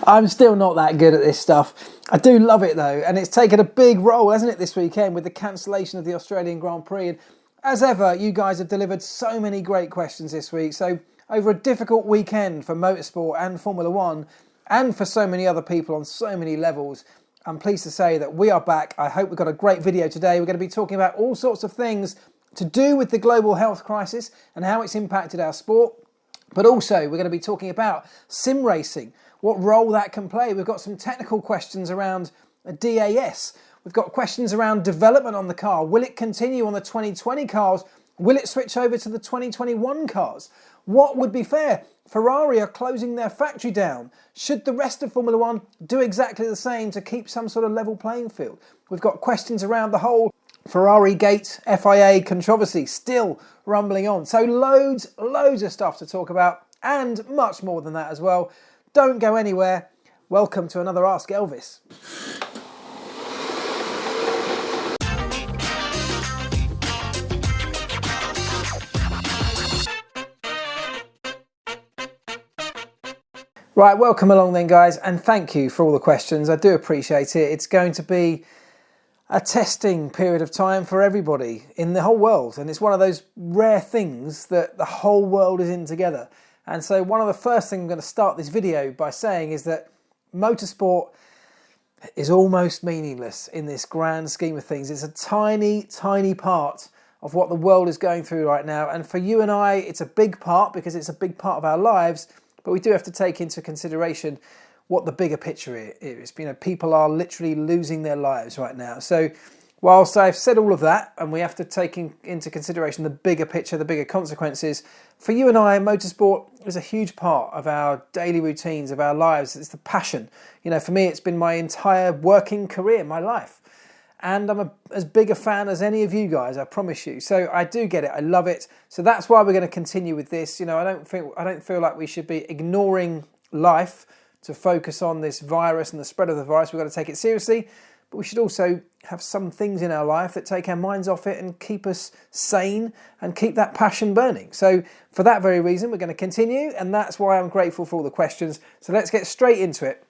I'm still not that good at this stuff. I do love it though, and it's taken a big role, hasn't it, this weekend with the cancellation of the Australian Grand Prix. And as ever, you guys have delivered so many great questions this week. So over a difficult weekend for motorsport and Formula One, and for so many other people on so many levels, I'm pleased to say that we are back. I hope we've got a great video today. We're going to be talking about all sorts of things to do with the global health crisis and how it's impacted our sport. But also, we're going to be talking about sim racing, what role that can play. We've got some technical questions around a DAS. We've got questions around development on the car. Will it continue on the 2020 cars? Will it switch over to the 2021 cars? What would be fair? Ferrari are closing their factory down. Should the rest of Formula One do exactly the same to keep some sort of level playing field? We've got questions around the whole Ferrari Gate FIA controversy still rumbling on. So loads of stuff to talk about, and much more than that as well. Don't go anywhere. Welcome to another Ask Elvis. Right, welcome along then, guys, and thank you for all the questions. I do appreciate it. It's going to be a testing period of time for everybody in the whole world, and it's one of those rare things that the whole world is in together. And so one of the first things I'm going to start this video by saying is that motorsport is almost meaningless in this grand scheme of things. It's a tiny part of what the world is going through right now, and for you and I it's a big part because it's a big part of our lives. But we do have to take into consideration what the bigger picture is. You know, people are literally losing their lives right now. So whilst I've said all of that, and we have to take into consideration the bigger picture, the bigger consequences, for you and I, motorsport is a huge part of our daily routines, of our lives. It's the passion. You know, for me, it's been my entire working career, my life. And I'm as big a fan as any of you guys, I promise you. So I do get it, I love it. So that's why we're going to continue with this. You know, I don't feel like we should be ignoring life to focus on this virus and the spread of the virus. We've got to take it seriously, but we should also have some things in our life that take our minds off it and keep us sane and keep that passion burning. So for that very reason, we're going to continue, and that's why I'm grateful for all the questions. So let's get straight into it.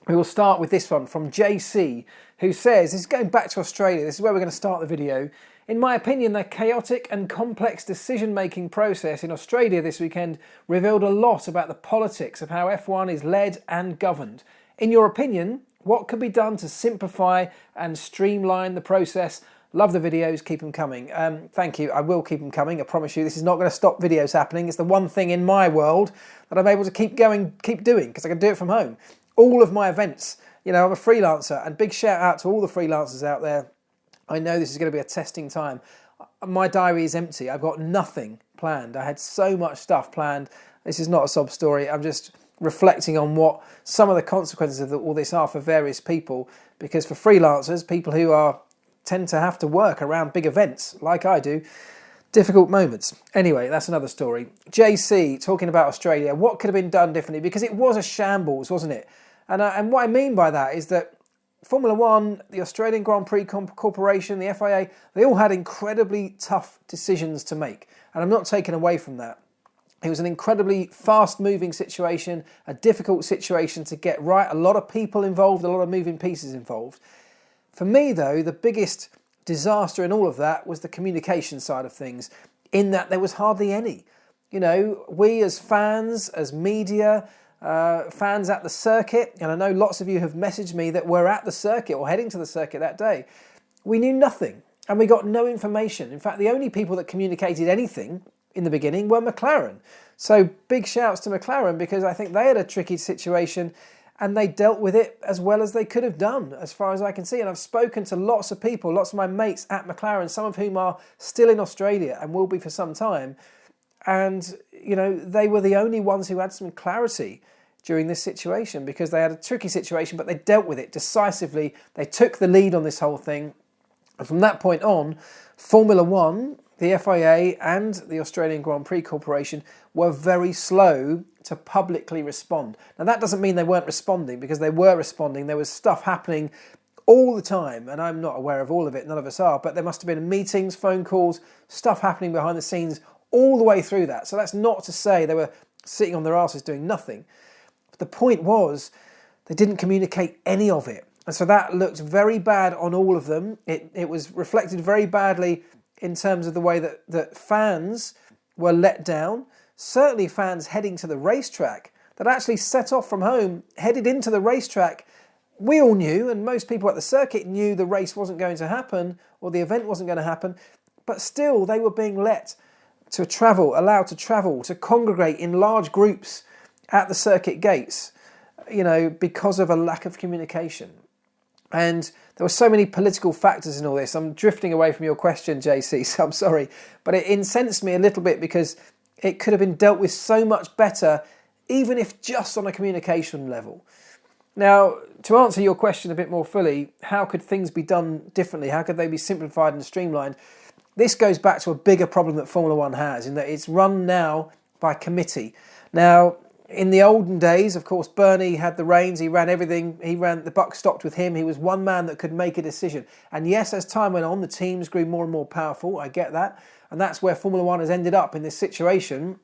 We will start with this one from JC, who says, this is going back to Australia, this is where we're going to start the video. In my opinion, the chaotic and complex decision-making process in Australia this weekend revealed a lot about the politics of how F1 is led and governed. In your opinion, what could be done to simplify and streamline the process? Love the videos, keep them coming. Thank you, I will keep them coming, I promise you. This is not going to stop videos happening. It's the one thing in my world that I'm able to keep doing, because I can do it from home. All of my events, you know, I'm a freelancer, and big shout out to all the freelancers out there. I know this is going to be a testing time. My diary is empty. I've got nothing planned. I had so much stuff planned. This is not a sob story. I'm just reflecting on what some of the consequences of all this are for various people, because for freelancers, people who tend to have to work around big events like I do, difficult moments. Anyway, that's another story. JC, talking about Australia, what could have been done differently? Because it was a shambles, wasn't it? And what I mean by that is that Formula One, the Australian Grand Prix Corporation, the FIA, they all had incredibly tough decisions to make. And I'm not taking away from that. It was an incredibly fast-moving situation, a difficult situation to get right. A lot of people involved, a lot of moving pieces involved. For me, though, the biggest disaster in all of that was the communication side of things, in that there was hardly any. You know, we as fans, as media, fans at the circuit, and I know lots of you have messaged me that were at the circuit or heading to the circuit that day, we knew nothing and we got no information. In fact, the only people that communicated anything in the beginning were McLaren. So big shouts to McLaren, because I think they had a tricky situation and they dealt with it as well as they could have done, as far as I can see. And I've spoken to lots of people, lots of my mates at McLaren, some of whom are still in Australia and will be for some time. And, you know, they were the only ones who had some clarity during this situation, because they had a tricky situation, but they dealt with it decisively. They took the lead on this whole thing. And from that point on, Formula One, the FIA and the Australian Grand Prix Corporation were very slow to publicly respond. Now, that doesn't mean they weren't responding, because they were responding. There was stuff happening all the time, and I'm not aware of all of it, none of us are, but there must have been meetings, phone calls, stuff happening behind the scenes all the way through that. So that's not to say they were sitting on their asses doing nothing. But the point was, they didn't communicate any of it. And so that looked very bad on all of them. It was reflected very badly in terms of the way that fans were let down. Certainly fans heading to the racetrack that actually set off from home, headed into the racetrack. We all knew, and most people at the circuit knew, the race wasn't going to happen or the event wasn't going to happen. But still, they were being allowed to travel, to congregate in large groups at the circuit gates, because of a lack of communication. And there were so many political factors in all this. I'm drifting away from your question, JC, so I'm sorry. But it incensed me a little bit because it could have been dealt with so much better, even if just on a communication level. Now, to answer your question a bit more fully, how could things be done differently? How could they be simplified and streamlined? This goes back to a bigger problem that Formula One has, in that it's run now by committee. Now, in the olden days, of course, Bernie had the reins, he ran everything, the buck stopped with him, he was one man that could make a decision. And yes, as time went on, the teams grew more and more powerful, I get that. And that's where Formula One has ended up in this situation.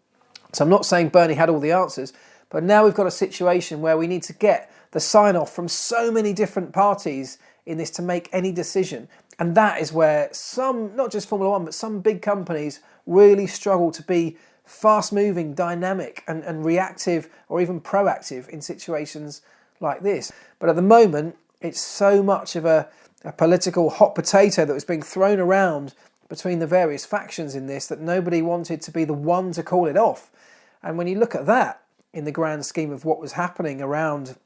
So I'm not saying Bernie had all the answers, but now we've got a situation where we need to get the sign-off from so many different parties in this to make any decision. And that is where some, not just Formula One, but some big companies really struggle to be fast-moving, dynamic and reactive or even proactive in situations like this. But at the moment, it's so much of a political hot potato that was being thrown around between the various factions in this that nobody wanted to be the one to call it off. And when you look at that in the grand scheme of what was happening around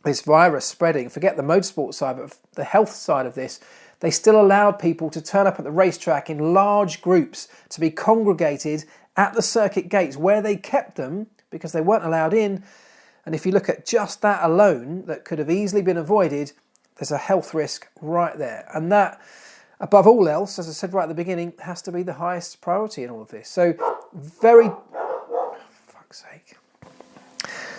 this virus spreading, forget the motorsport side, but the health side of this, they still allowed people to turn up at the racetrack in large groups to be congregated at the circuit gates where they kept them because they weren't allowed in. And if you look at just that alone, that could have easily been avoided, there's a health risk right there. And that, above all else, as I said right at the beginning, has to be the highest priority in all of this. So fuck's sake.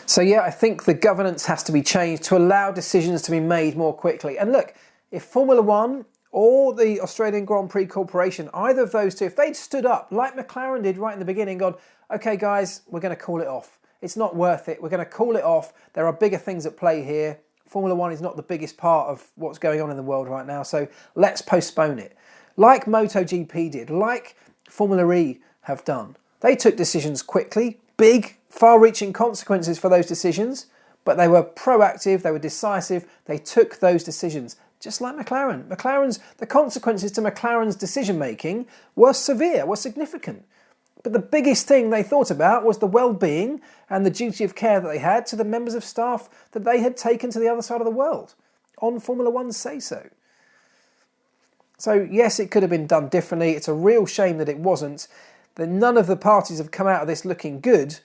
So yeah, I think the governance has to be changed to allow decisions to be made more quickly. And look, if Formula One or the Australian Grand Prix Corporation, either of those two, if they'd stood up like McLaren did right in the beginning, gone, okay guys, we're going to call it off. It's not worth it. We're going to call it off. There are bigger things at play here. Formula One is not the biggest part of what's going on in the world right now, so let's postpone it. Like MotoGP did, like Formula E have done. They took decisions quickly, big, far-reaching consequences for those decisions, but they were proactive, they were decisive, they took those decisions. Just like McLaren. The consequences to McLaren's decision-making were severe, were significant. But the biggest thing they thought about was the well-being and the duty of care that they had to the members of staff that they had taken to the other side of the world on Formula One's say-so. So yes, it could have been done differently. It's a real shame that it wasn't. That none of the parties have come out of this looking good.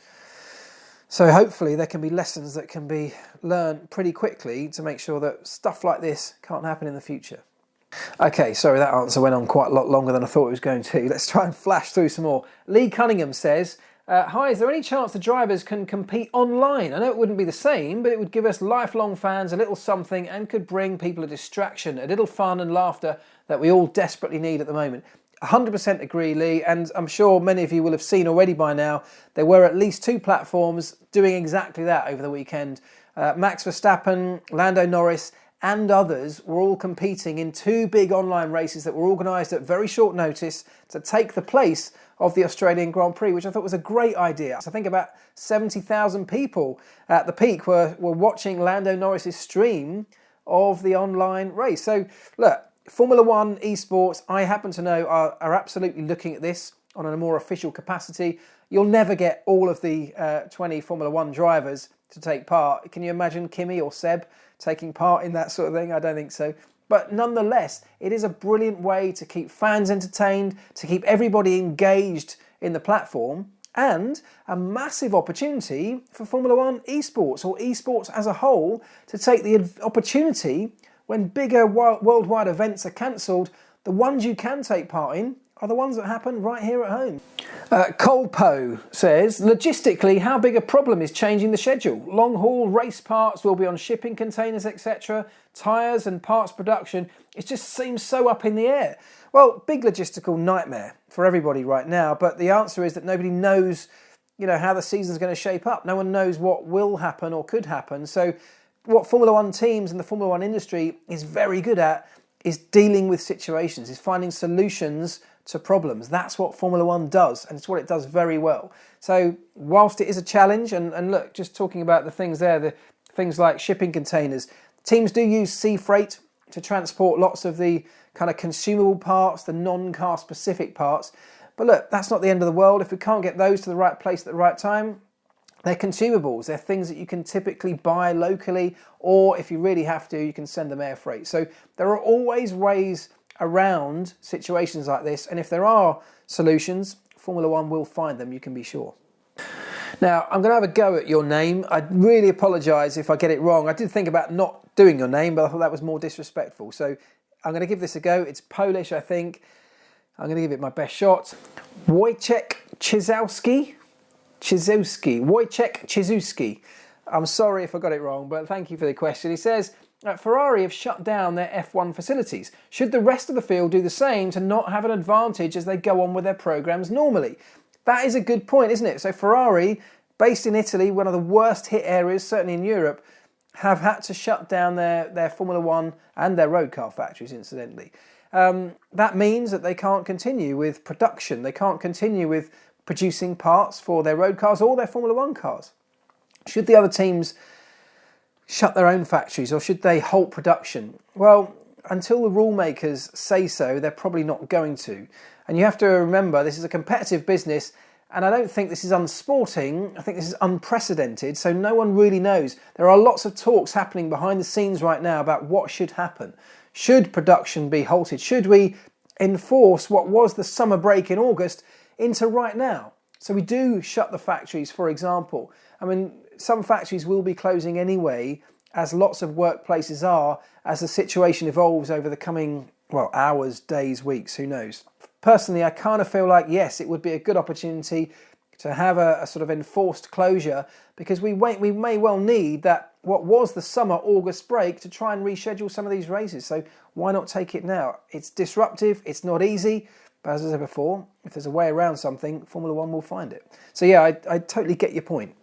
So hopefully there can be lessons that can be learned pretty quickly to make sure that stuff like this can't happen in the future. Okay, sorry, that answer went on quite a lot longer than I thought it was going to. Let's try and flash through some more. Lee Cunningham says, hi, is there any chance the drivers can compete online? I know it wouldn't be the same, but it would give us lifelong fans a little something and could bring people a distraction, a little fun and laughter that we all desperately need at the moment. 100% agree, Lee, and I'm sure many of you will have seen already by now, there were at least two platforms doing exactly that over the weekend. Max Verstappen, Lando Norris and others were all competing in two big online races that were organised at very short notice to take the place of the Australian Grand Prix, which I thought was a great idea. So I think about 70,000 people at the peak were watching Lando Norris's stream of the online race. So look, Formula One esports, I happen to know, are absolutely looking at this on a more official capacity. You'll never get all of the 20 Formula One drivers to take part. Can you imagine Kimi or Seb taking part in that sort of thing? I don't think so. But nonetheless, it is a brilliant way to keep fans entertained, to keep everybody engaged in the platform, and a massive opportunity for Formula One esports, or esports as a whole, to take the opportunity when bigger worldwide events are cancelled. The ones you can take part in are the ones that happen right here at home. Colpo says, logistically, how big a problem is changing the schedule? Long haul race parts will be on shipping containers, etc. Tyres and parts production, it just seems so up in the air. Well, big logistical nightmare for everybody right now, but the answer is that nobody knows, how the season's going to shape up. No one knows what will happen or could happen. So what Formula One teams and the Formula One industry is very good at is dealing with situations, is finding solutions to problems. That's what Formula One does, and it's what it does very well. So whilst it is a challenge, and look, just talking about the things there, the things like shipping containers, teams do use sea freight to transport lots of the kind of consumable parts, the non-car specific parts. But look, that's not the end of the world. If we can't get those to the right place at the right time, they're consumables. They're things that you can typically buy locally, or if you really have to, you can send them air freight. So there are always ways around situations like this, and if there are solutions, Formula One will find them, you can be sure. Now, I'm going to have a go at your name. I really apologise if I get it wrong. I did think about not doing your name, but I thought that was more disrespectful. So I'm going to give this a go. It's Polish, I think. I'm going to give it my best shot. Wojciech Chisel. Wojciech Chisel. I'm sorry if I got it wrong, but thank you for the question. He says, Ferrari have shut down their F1 facilities. Should the rest of the field do the same to not have an advantage as they go on with their programmes normally? That is a good point, isn't it? So Ferrari, based in Italy, one of the worst hit areas, certainly in Europe, have had to shut down their Formula One and their road car factories, incidentally. That means that they can't continue with production. They can't continue with producing parts for their road cars or their Formula One cars. Should the other teams shut their own factories, or should they halt production? Well, until the rule makers say so, they're probably not going to. And you have to remember, this is a competitive business, and I don't think this is unsporting. I think this is unprecedented, so no one really knows. There are lots of talks happening behind the scenes right now about what should happen. Should production be halted? Should we enforce what was the summer break in August into right now? So we do shut the factories, for example. I mean, some factories will be closing anyway, as lots of workplaces are, as the situation evolves over the coming, hours, days, weeks, who knows. Personally, I kind of feel like, yes, it would be a good opportunity to have a sort of enforced closure, because we may well need that, what was the summer August break, to try and reschedule some of these races. So why not take it now? It's disruptive, it's not easy, but as I said before, if there's a way around something, Formula One will find it. So yeah, I totally get your point.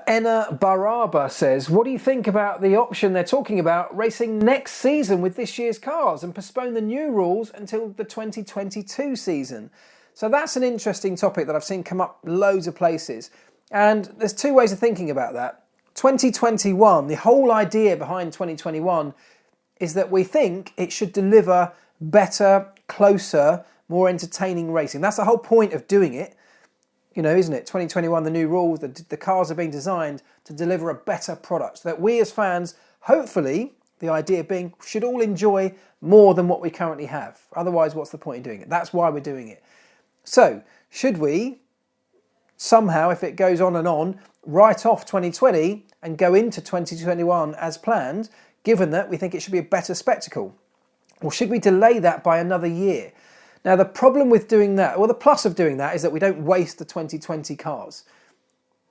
Enna Barber says, what do you think about the option they're talking about, racing next season with this year's cars and postpone the new rules until the 2022 season? So that's an interesting topic that I've seen come up loads of places. And there's two ways of thinking about that. 2021, the whole idea behind 2021 is that we think it should deliver better, closer, more entertaining racing. That's the whole point of doing it. Isn't it? 2021, the new rules, the cars are being designed to deliver a better product so that we as fans, hopefully, the idea being, should all enjoy more than what we currently have. Otherwise, what's the point in doing it? That's why we're doing it. So, should we somehow, if it goes on and on, write off 2020 and go into 2021 as planned, given that we think it should be a better spectacle? Or should we delay that by another year? Now, the problem with doing that, or the plus of doing that, is that we don't waste the 2020 cars.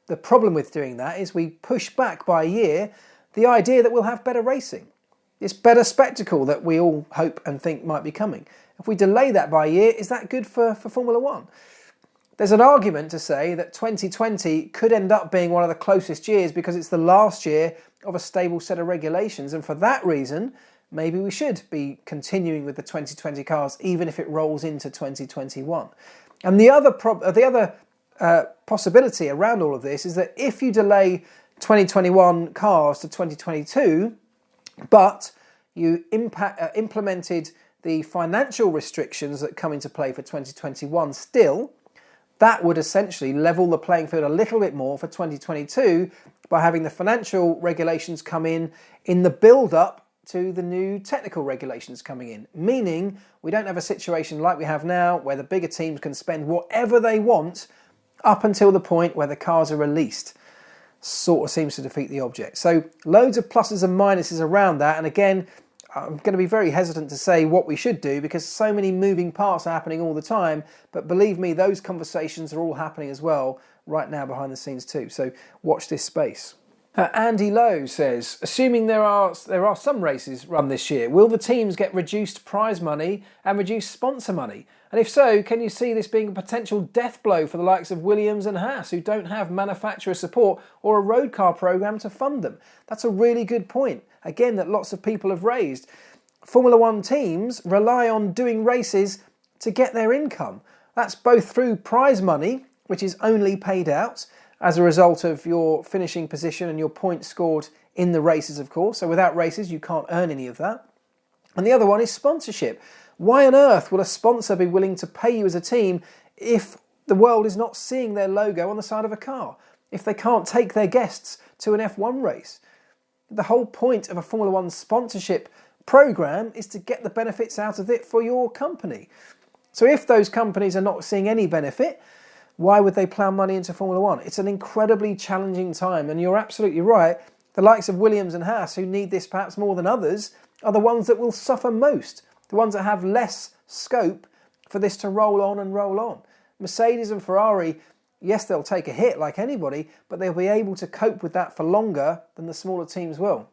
The problem with doing that is we push back by a year the idea that we'll have better racing. It's better spectacle that we all hope and think might be coming. If we delay that by a year, is that good for Formula One? There's an argument to say that 2020 could end up being one of the closest years because it's the last year of a stable set of regulations, and for that reason, maybe we should be continuing with the 2020 cars, even if it rolls into 2021. And the other possibility around all of this is that if you delay 2021 cars to 2022, but you implemented the financial restrictions that come into play for 2021 still, that would essentially level the playing field a little bit more for 2022 by having the financial regulations come in the build-up to the new technical regulations coming in, meaning we don't have a situation like we have now where the bigger teams can spend whatever they want up until the point where the cars are released. Sort of seems to defeat the object. So loads of pluses and minuses around that, and again, I'm going to be very hesitant to say what we should do because so many moving parts are happening all the time. But believe me, those conversations are all happening as well right now behind the scenes too. So watch this space. Andy Lowe says, assuming there are some races run this year, will the teams get reduced prize money and reduced sponsor money? And if so, can you see this being a potential death blow for the likes of Williams and Haas, who don't have manufacturer support or a road car program to fund them? That's a really good point, again, that lots of people have raised. Formula One teams rely on doing races to get their income. That's both through prize money, which is only paid out as a result of your finishing position and your points scored in the races, of course. So without races, you can't earn any of that. And the other one is sponsorship. Why on earth would a sponsor be willing to pay you as a team if the world is not seeing their logo on the side of a car? If they can't take their guests to an F1 race? The whole point of a Formula One sponsorship program is to get the benefits out of it for your company. So if those companies are not seeing any benefit, why would they plough money into Formula One? It's an incredibly challenging time, and you're absolutely right. The likes of Williams and Haas, who need this perhaps more than others, are the ones that will suffer most, the ones that have less scope for this to roll on and roll on. Mercedes and Ferrari, yes, they'll take a hit like anybody, but they'll be able to cope with that for longer than the smaller teams will.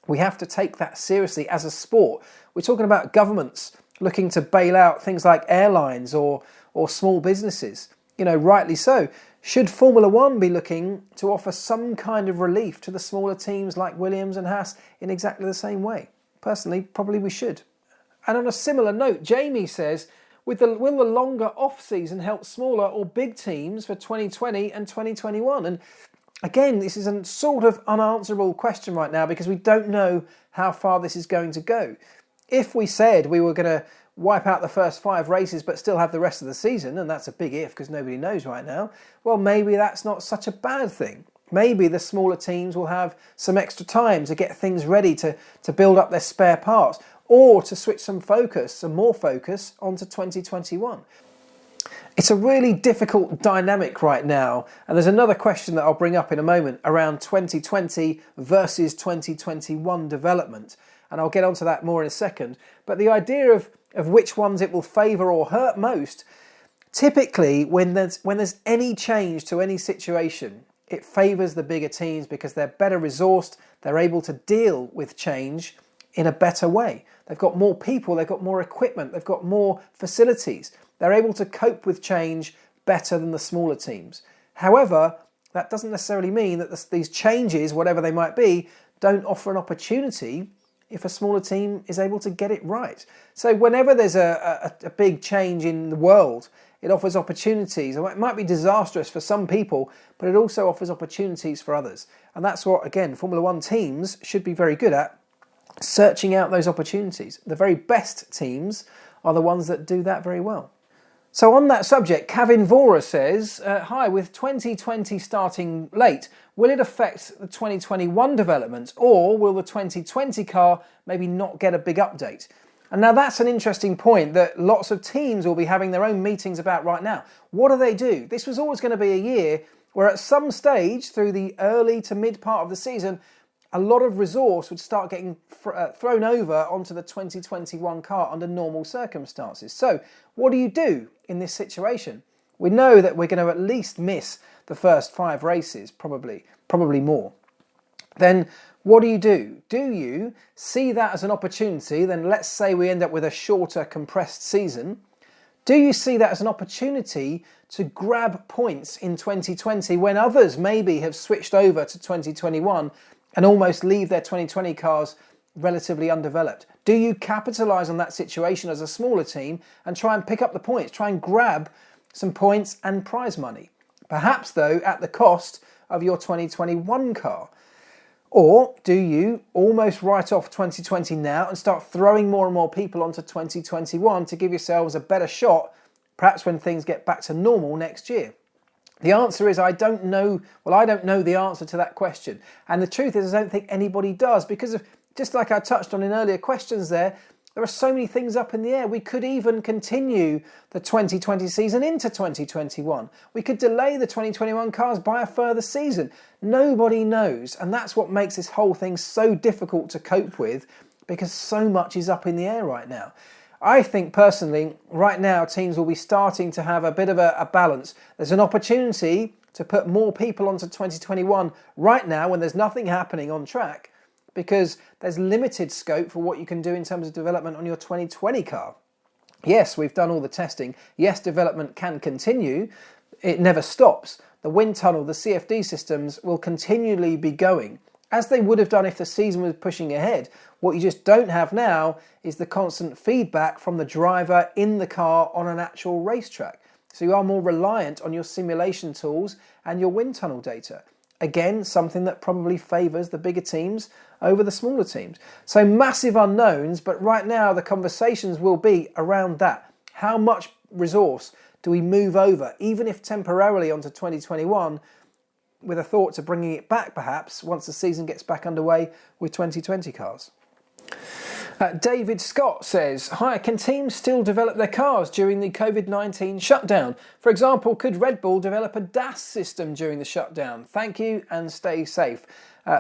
We have to take that seriously as a sport. We're talking about governments looking to bail out things like airlines or small businesses. You know, rightly so. Should Formula One be looking to offer some kind of relief to the smaller teams like Williams and Haas in exactly the same way? Personally, probably we should. And on a similar note, Jaime says, will the longer off-season help smaller or big teams for 2020 and 2021? And again, this is a sort of unanswerable question right now because we don't know how far this is going to go. If we said we were going to wipe out the first 5 races but still have the rest of the season, and that's a big if because nobody knows right now, well, maybe that's not such a bad thing. Maybe the smaller teams will have some extra time to get things ready to build up their spare parts or to switch some more focus onto 2021. It's a really difficult dynamic right now, and there's another question that I'll bring up in a moment around 2020 versus 2021 development, and I'll get onto that more in a second. But the idea of which ones it will favour or hurt most, typically when there's any change to any situation, it favours the bigger teams because they're better resourced, they're able to deal with change in a better way. They've got more people, they've got more equipment, they've got more facilities. They're able to cope with change better than the smaller teams. However, that doesn't necessarily mean that these changes, whatever they might be, don't offer an opportunity if a smaller team is able to get it right. So whenever there's a big change in the world, it offers opportunities. It might be disastrous for some people, but it also offers opportunities for others. And that's what, again, Formula One teams should be very good at, searching out those opportunities. The very best teams are the ones that do that very well. So on that subject, Cavan says, hi, with 2020 starting late, will it affect the 2021 development, or will the 2020 car maybe not get a big update? And now that's an interesting point that lots of teams will be having their own meetings about right now. What do they do? This was always going to be a year where at some stage through the early to mid part of the season, a lot of resource would start getting thrown over onto the 2021 car under normal circumstances. So what do you do in this situation? We know that we're going to at least miss the first 5 races, probably more. Then what do? Do you see that as an opportunity? Then let's say we end up with a shorter compressed season. Do you see that as an opportunity to grab points in 2020 when others maybe have switched over to 2021 and almost leave their 2020 cars relatively undeveloped? Do you capitalise on that situation as a smaller team and try and pick up the points, try and grab some points and prize money? Perhaps, though, at the cost of your 2021 car. Or do you almost write off 2020 now and start throwing more and more people onto 2021 to give yourselves a better shot, perhaps when things get back to normal next year? The answer is I don't know. Well, I don't know the answer to that question. And the truth is I don't think anybody does, because of, just like I touched on in earlier questions there are so many things up in the air. We could even continue the 2020 season into 2021. We could delay the 2021 cars by a further season. Nobody knows. And that's what makes this whole thing so difficult to cope with. because so much is up in the air right now. I think personally, right now, teams will be starting to have a bit of a balance. There's an opportunity to put more people onto 2021 right now when there's nothing happening on track, because there's limited scope for what you can do in terms of development on your 2020 car. Yes, we've done all the testing. Yes, development can continue. It never stops. The wind tunnel, the CFD systems will continually be going, as they would have done if the season was pushing ahead. What you just don't have now is the constant feedback from the driver in the car on an actual racetrack. So you are more reliant on your simulation tools and your wind tunnel data. Again, something that probably favours the bigger teams over the smaller teams. So massive unknowns, but right now the conversations will be around that. How much resource do we move over, even if temporarily, onto 2021, with a thought to bringing it back perhaps once the season gets back underway with 2020 cars? David Scott says, hi, can teams still develop their cars during the COVID-19 shutdown? For example, could Red Bull develop a DAS system during the shutdown? Thank you and stay safe.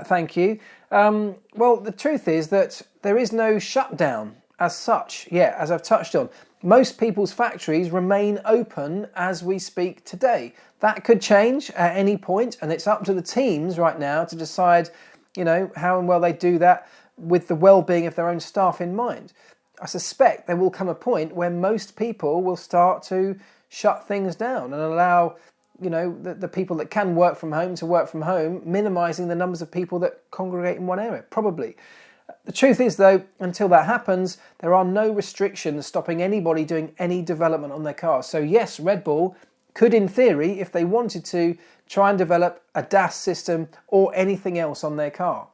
Thank you. Well, the truth is that there is no shutdown as such. Yeah, as I've touched on, most people's factories remain open as we speak today. That could change at any point, and it's up to the teams right now to decide, how and well they do that with the well-being of their own staff in mind. I suspect there will come a point where most people will start to shut things down and allow, the people that can work from home to work from home, minimising the numbers of people that congregate in one area, probably. The truth is, though, until that happens, there are no restrictions stopping anybody doing any development on their cars. So yes, Red Bull could, in theory, if they wanted to, try and develop a DAS system or anything else on their car.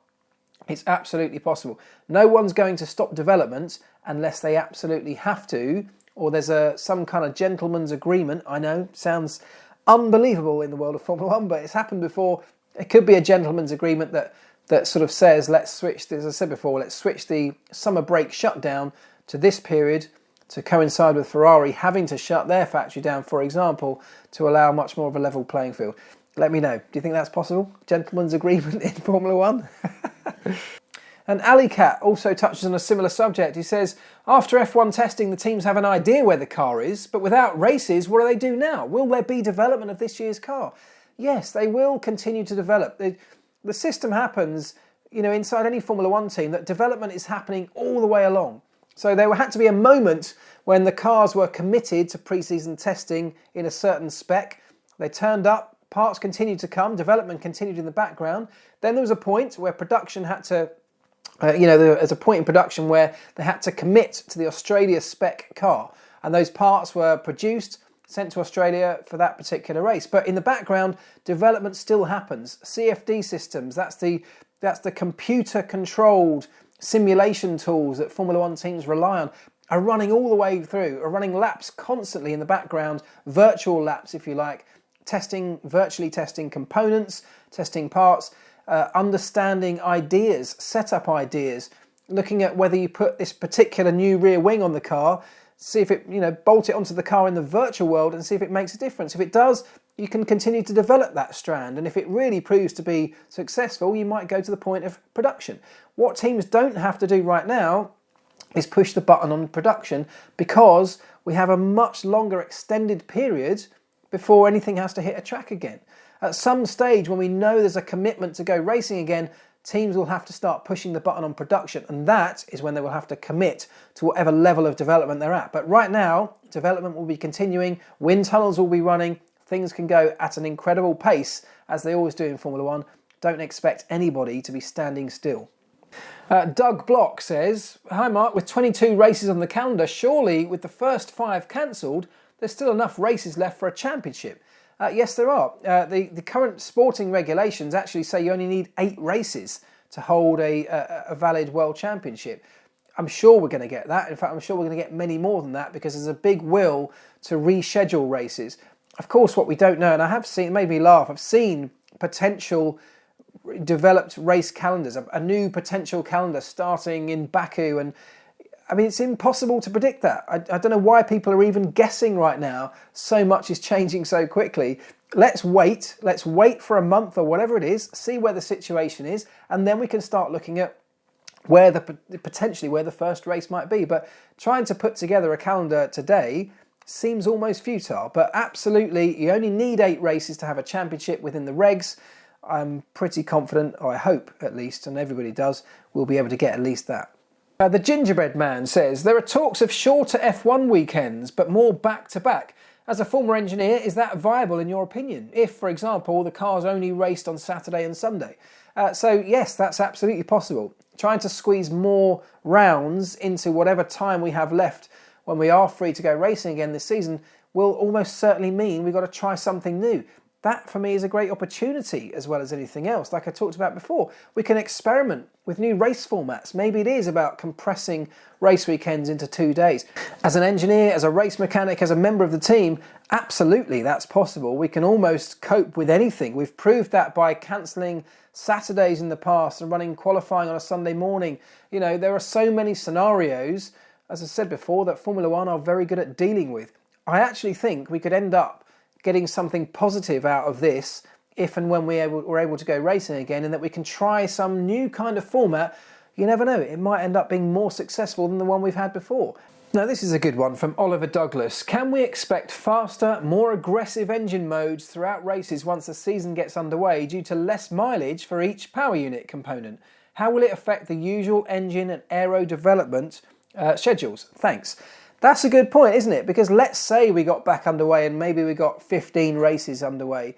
It's absolutely possible. No one's going to stop development unless they absolutely have to, or there's some kind of gentleman's agreement. I know, sounds unbelievable in the world of Formula One, but it's happened before. It could be a gentleman's agreement that sort of says, let's switch, as I said before, let's switch the summer break shutdown to this period to coincide with Ferrari having to shut their factory down, for example, to allow much more of a level playing field. Let me know. Do you think that's possible? Gentleman's agreement in Formula One? And Alleycat also touches on a similar subject. He says, after F1 testing, the teams have an idea where the car is, but without races, what do they do now? Will there be development of this year's car? Yes, they will continue to develop. The system happens, inside any Formula One team, that development is happening all the way along. So there had to be a moment when the cars were committed to pre-season testing in a certain spec. They turned up, parts continued to come, development continued in the background. Then there was a point where production had to, there's a point in production where they had to commit to the Australia spec car. And those parts were produced, sent to Australia for that particular race. But in the background, development still happens. CFD systems, that's the computer-controlled simulation tools that Formula One teams rely on, are running all the way through, are running laps constantly in the background, virtual laps if you like, virtually testing components, testing parts, understanding ideas, setup ideas, looking at whether you put this particular new rear wing on the car, see if it, bolt it onto the car in the virtual world and see if it makes a difference. If it does, you can continue to develop that strand. And if it really proves to be successful, you might go to the point of production. What teams don't have to do right now is push the button on production, because we have a much longer extended period before anything has to hit a track again. At some stage, when we know there's a commitment to go racing again, teams will have to start pushing the button on production, and that is when they will have to commit to whatever level of development they're at. But right now, development will be continuing, wind tunnels will be running, things can go at an incredible pace, as they always do in Formula One. Don't expect anybody to be standing still. Doug Block says, hi Mark, with 22 races on the calendar, surely with the first 5 cancelled, there's still enough races left for a championship. Yes, there are. The current sporting regulations actually say you only need 8 races to hold a valid world championship. I'm sure we're going to get that. In fact, I'm sure we're going to get many more than that, because there's a big will to reschedule races. Of course, what we don't know, and I have seen, it made me laugh, I've seen potential developed race calendars, a new potential calendar starting in Baku, and I mean, it's impossible to predict that. I don't know why people are even guessing right now. So much is changing so quickly. Let's wait for a month or whatever it is, see where the situation is, and then we can start looking at potentially where the first race might be. But trying to put together a calendar today seems almost futile. But absolutely, you only need 8 races to have a championship within the regs. I'm pretty confident, or I hope at least, and everybody does, we'll be able to get at least that. The Gingerbread Man says, there are talks of shorter F1 weekends, but more back-to-back. As a former engineer, is that viable in your opinion? If, for example, the cars only raced on Saturday and Sunday. So yes, that's absolutely possible. Trying to squeeze more rounds into whatever time we have left when we are free to go racing again this season will almost certainly mean we've got to try something new. That for me is a great opportunity as well as anything else. Like I talked about before, we can experiment with new race formats. Maybe it is about compressing race weekends into 2 days. As an engineer, as a race mechanic, as a member of the team, absolutely that's possible. We can almost cope with anything. We've proved that by cancelling Saturdays in the past and running qualifying on a Sunday morning. You know, there are so many scenarios, as I said before, that Formula One are very good at dealing with. I actually think we could end up getting something positive out of this if and when we're able to go racing again, and that we can try some new kind of format. You never know, it might end up being more successful than the one we've had before. Now this is a good one from Oliver Douglas. Can we expect faster, more aggressive engine modes throughout races once the season gets underway due to less mileage for each power unit component? How will it affect the usual engine and aero development schedules? Thanks. That's a good point, isn't it? Because let's say we got back underway and maybe we got 15 races underway.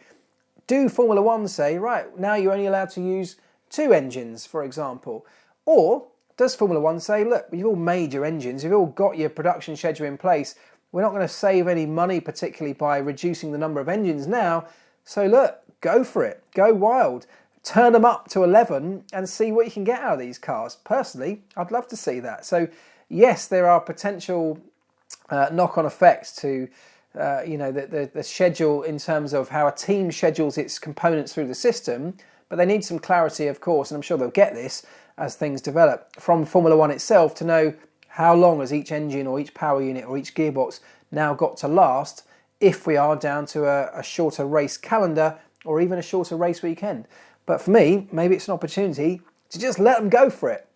Do Formula One say, right, now you're only allowed to use 2 engines, for example? Or does Formula One say, look, you've all made your engines, you've all got your production schedule in place, we're not going to save any money particularly by reducing the number of engines now, so look, go for it, go wild. Turn them up to 11 and see what you can get out of these cars. Personally, I'd love to see that. So yes, there are potential knock-on effects to the schedule in terms of how a team schedules its components through the system, but they need some clarity, of course, and I'm sure they'll get this as things develop from Formula One itself to know how long has each engine or each power unit or each gearbox now got to last if we are down to a shorter race calendar or even a shorter race weekend. But for me, maybe it's an opportunity to just let them go for it.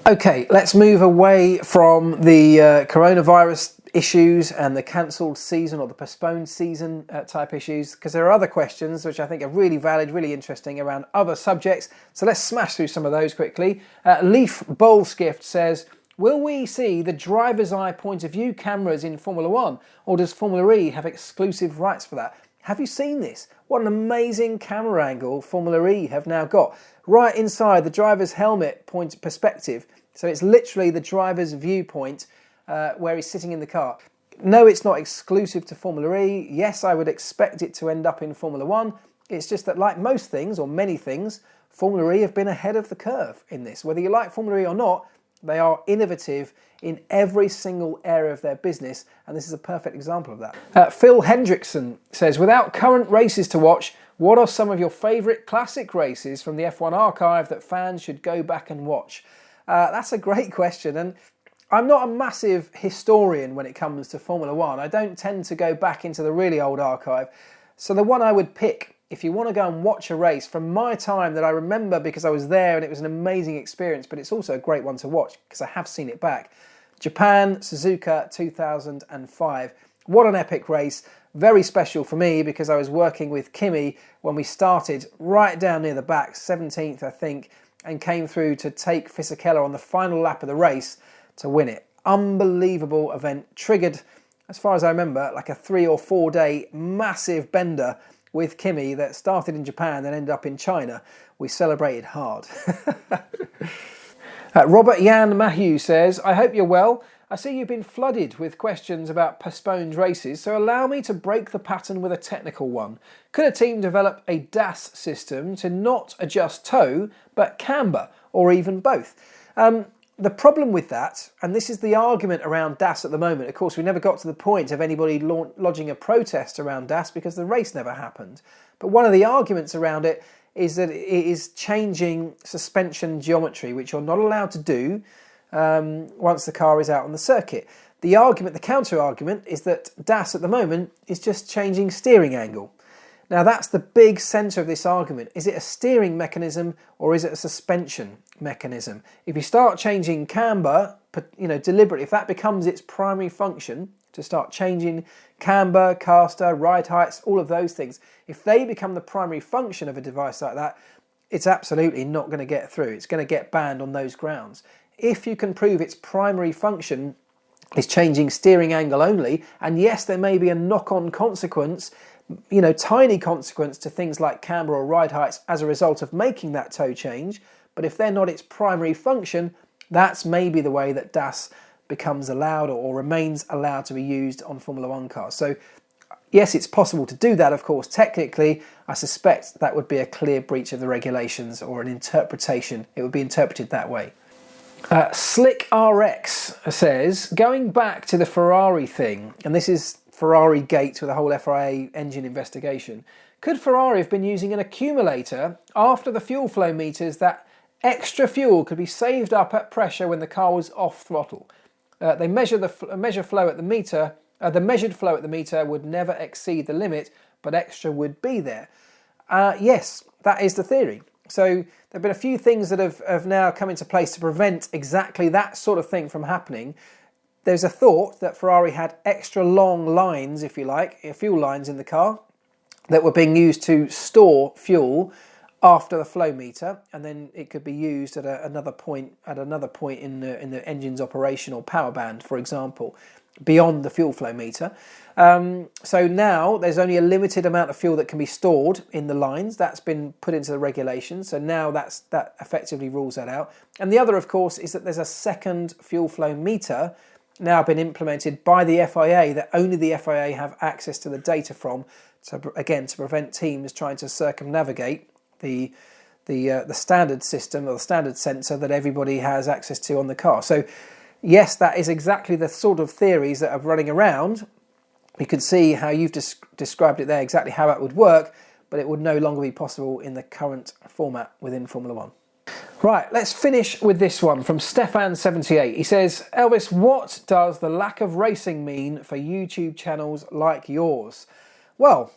Okay, let's move away from the coronavirus issues and the cancelled season or the postponed season type issues, because there are other questions which I think are really valid, really interesting around other subjects. So let's smash through some of those quickly. Leaf Bowlskift says, will we see the driver's eye point of view cameras in Formula One, or does Formula E have exclusive rights for that? Have you seen this? What an amazing camera angle Formula E have now got. Right inside the driver's helmet point perspective. So it's literally the driver's viewpoint where he's sitting in the car. No, it's not exclusive to Formula E. Yes, I would expect it to end up in Formula One. It's just that like most things, or many things, Formula E have been ahead of the curve in this. Whether you like Formula E or not, they are innovative in every single area of their business, and this is a perfect example of that. Phil Hendrickson says, without current races to watch, what are some of your favourite classic races from the F1 archive that fans should go back and watch? That's a great question, and I'm not a massive historian when it comes to Formula One. I don't tend to go back into the really old archive. So the one I would pick, if you want to go and watch a race from my time that I remember because I was there and it was an amazing experience, but it's also a great one to watch because I have seen it back. Japan, Suzuka 2005. What an epic race. Very special for me because I was working with Kimi when we started right down near the back, 17th I think, and came through to take Fisichella on the final lap of the race to win it. Unbelievable event, triggered, as far as I remember, like a 3 or 4 day massive bender with Kimi that started in Japan and ended up in China. We celebrated hard. Robert Jan Mahue says, I hope you're well. I see you've been flooded with questions about postponed races, so allow me to break the pattern with a technical one. Could a team develop a DAS system to not adjust toe, but camber, or even both? The problem with that, and this is the argument around DAS at the moment, of course we never got to the point of anybody lodging a protest around DAS because the race never happened. But one of the arguments around it is that it is changing suspension geometry, which you're not allowed to do once the car is out on the circuit. The counter argument is that DAS at the moment is just changing steering angle. Now that's the big centre of this argument. Is it a steering mechanism or is it a suspension mechanism? If you start changing camber, deliberately, if that becomes its primary function, to start changing camber, caster, ride heights, all of those things, if they become the primary function of a device like that, it's absolutely not going to get through. It's going to get banned on those grounds. If you can prove its primary function is changing steering angle only, and yes, there may be a knock-on consequence, tiny consequence to things like camber or ride heights as a result of making that toe change, but if they're not its primary function, that's maybe the way that DAS becomes allowed or remains allowed to be used on Formula One cars. So yes, it's possible to do that, of course. Technically, I suspect that would be a clear breach of the regulations or an interpretation. It would be interpreted that way. Slick RX says, going back to the Ferrari thing, and this is Ferrari gate with the whole FIA engine investigation, could Ferrari have been using an accumulator after the fuel flow meters that extra fuel could be saved up at pressure when the car was off throttle? They measure flow at the meter. The measured flow at the meter would never exceed the limit, but extra would be there. Yes, that is the theory. So there have been a few things that have now come into place to prevent exactly that sort of thing from happening. There's a thought that Ferrari had extra long lines, if you like, fuel lines in the car that were being used to store fuel after the flow meter, and then it could be used at another point in the engine's operational power band, for example, beyond the fuel flow meter. So now there's only a limited amount of fuel that can be stored in the lines. That's been put into the regulations. So now that effectively rules that out. And the other, of course, is that there's a second fuel flow meter now been implemented by the FIA that only the FIA have access to the data from. So again, to prevent teams trying to circumnavigate the standard system or the standard sensor that everybody has access to on the car. So yes, that is exactly the sort of theories that are running around. You can see how you've described it there, exactly how that would work, but it would no longer be possible in the current format within Formula One. Right, let's finish with this one from Stefan78. He says, Elvis, what does the lack of racing mean for YouTube channels like yours? Well,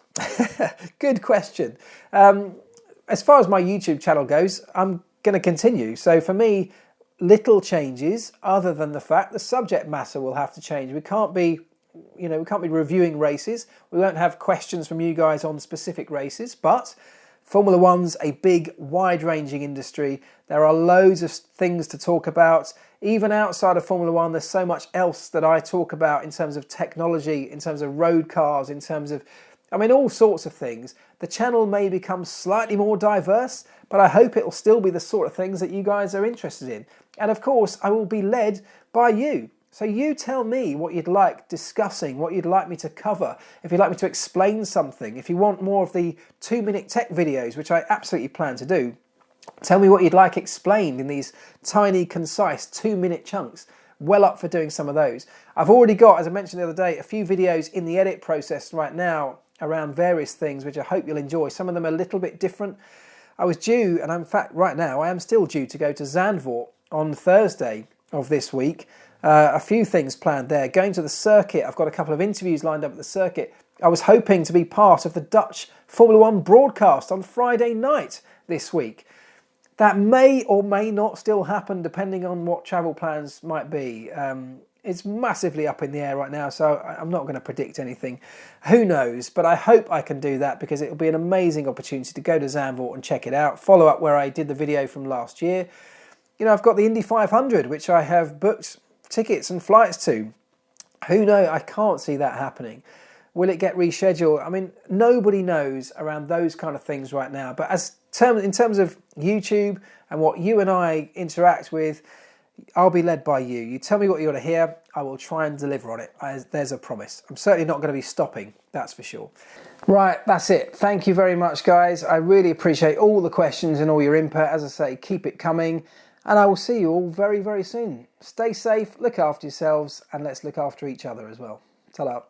good question. As far as my YouTube channel goes, I'm going to continue. So for me, little changes other than the fact the subject matter will have to change. We can't be reviewing races. We won't have questions from you guys on specific races, but Formula One's a big, wide-ranging industry. There are loads of things to talk about. Even outside of Formula One, there's so much else that I talk about in terms of technology, in terms of road cars, in terms of, all sorts of things. The channel may become slightly more diverse, but I hope it will still be the sort of things that you guys are interested in. And of course, I will be led by you. So you tell me what you'd like discussing, what you'd like me to cover, if you'd like me to explain something, if you want more of the 2-minute tech videos, which I absolutely plan to do. Tell me what you'd like explained in these tiny, concise 2-minute chunks. Well up for doing some of those. I've already got, as I mentioned the other day, a few videos in the edit process right now around various things, which I hope you'll enjoy. Some of them are a little bit different. I was due, and in fact right now I am still due to go to Zandvoort on Thursday of this week. A few things planned there. Going to the circuit, I've got a couple of interviews lined up at the circuit. I was hoping to be part of the Dutch Formula One broadcast on Friday night this week. That may or may not still happen depending on what travel plans might be. It's massively up in the air right now, so I'm not going to predict anything. Who knows? But I hope I can do that because it'll be an amazing opportunity to go to Zandvoort and check it out. Follow up where I did the video from last year. I've got the Indy 500, which I have booked tickets and flights to. Who knows? I can't see that happening. Will it get rescheduled? Nobody knows around those kind of things right now. But in terms of YouTube and what you and I interact with, I'll be led by you. You tell me what you want to hear, I will try and deliver on it. There's a promise. I'm certainly not going to be stopping, that's for sure. Right, that's it. Thank you very much, guys. I really appreciate all the questions and all your input. As I say, keep it coming. And I will see you all very, very soon. Stay safe, look after yourselves, and let's look after each other as well. Ta-ra.